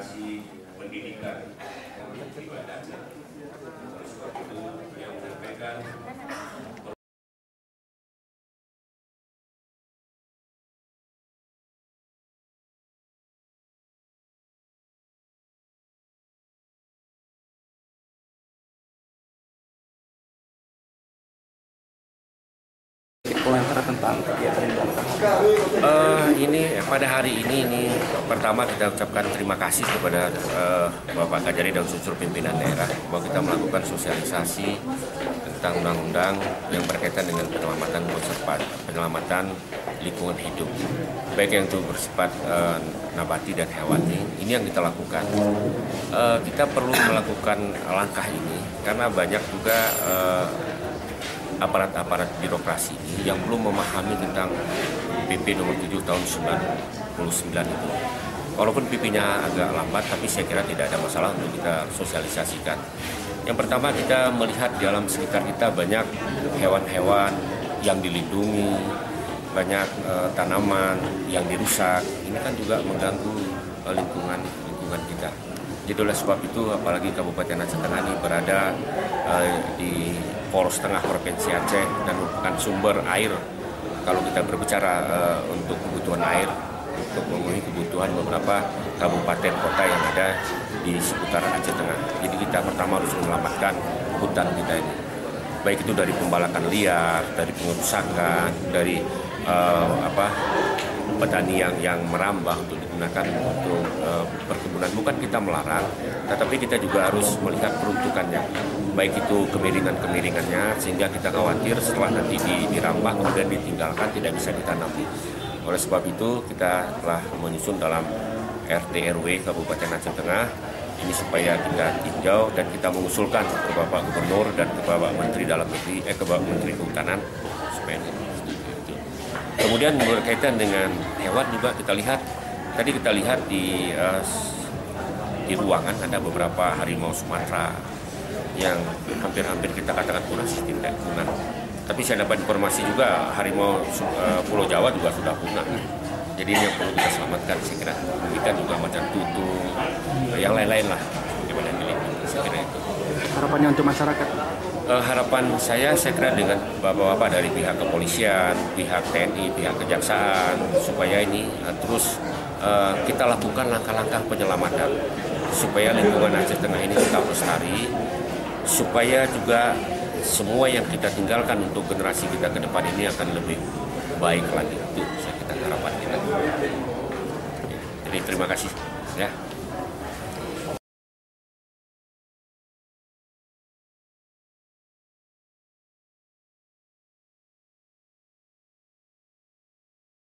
generasi pendidikan di Badan. Oleh sebab itu, yang menyampaikan komentar tentang kegiatan ini pada hari ini pertama kita ucapkan terima kasih kepada Bapak Kajari dan unsur pimpinan daerah bahwa kita melakukan sosialisasi tentang undang-undang yang berkaitan dengan penyelamatan lingkungan hidup, baik yang itu bersifat nabati dan hewani. Ini yang kita lakukan. Kita perlu melakukan langkah ini karena banyak juga aparat-aparat birokrasi ini yang belum memahami tentang PP nomor 7 tahun 99 itu. Walaupun PP-nya agak lambat, tapi saya kira tidak ada masalah untuk kita sosialisasikan. Yang pertama, kita melihat di alam sekitar kita banyak hewan-hewan yang dilindungi, banyak tanaman yang dirusak. Ini kan juga mengganggu lingkungan kita. Jadi oleh sebab itu, apalagi Kabupaten Aceh Tengah ini berada di poros tengah Provinsi Aceh dan merupakan sumber air. Kalau kita berbicara untuk kebutuhan air, untuk memenuhi kebutuhan beberapa kabupaten kota yang ada di seputar Aceh Tengah. Jadi kita pertama harus menyelamatkan hutan kita ini. Baik itu dari pembalakan liar, dari pengerusakan, dari petani yang merambah untuk digunakan untuk perkebunan. Bukan kita melarang, tetapi kita juga harus melihat peruntukannya. Baik itu kemiringan-kemiringannya, sehingga kita khawatir setelah nanti dirambah kemudian ditinggalkan tidak bisa ditanam. Oleh sebab itu kita telah menyusun dalam RT RW Kabupaten Aceh Tengah ini supaya kita tinjau dan kita mengusulkan ke Bapak Gubernur dan ke Bapak Menteri Dalam Negeri, ke Bapak Menteri Kehutanan supaya ini. Kemudian berkaitan dengan hewan juga kita lihat di ruangan ada beberapa harimau Sumatera yang hampir kita katakan punah, tidak punah. Tapi saya dapat informasi juga harimau Pulau Jawa juga sudah punah. Jadi ini yang perlu kita selamatkan, saya kira. Ikan juga macan tutul, yang lain-lain lah. Gimana dilindungi, saya kira itu. Harapannya untuk masyarakat? Harapan saya kira dengan bapak-bapak dari pihak kepolisian, pihak TNI, pihak kejaksaan, supaya ini terus kita lakukan langkah-langkah penyelamatan supaya lingkungan Aceh Tengah ini tetap lestari, supaya juga semua yang kita tinggalkan untuk generasi kita ke depan ini akan lebih baik lagi. Itu saya kira harapan kita. Jadi terima kasih ya.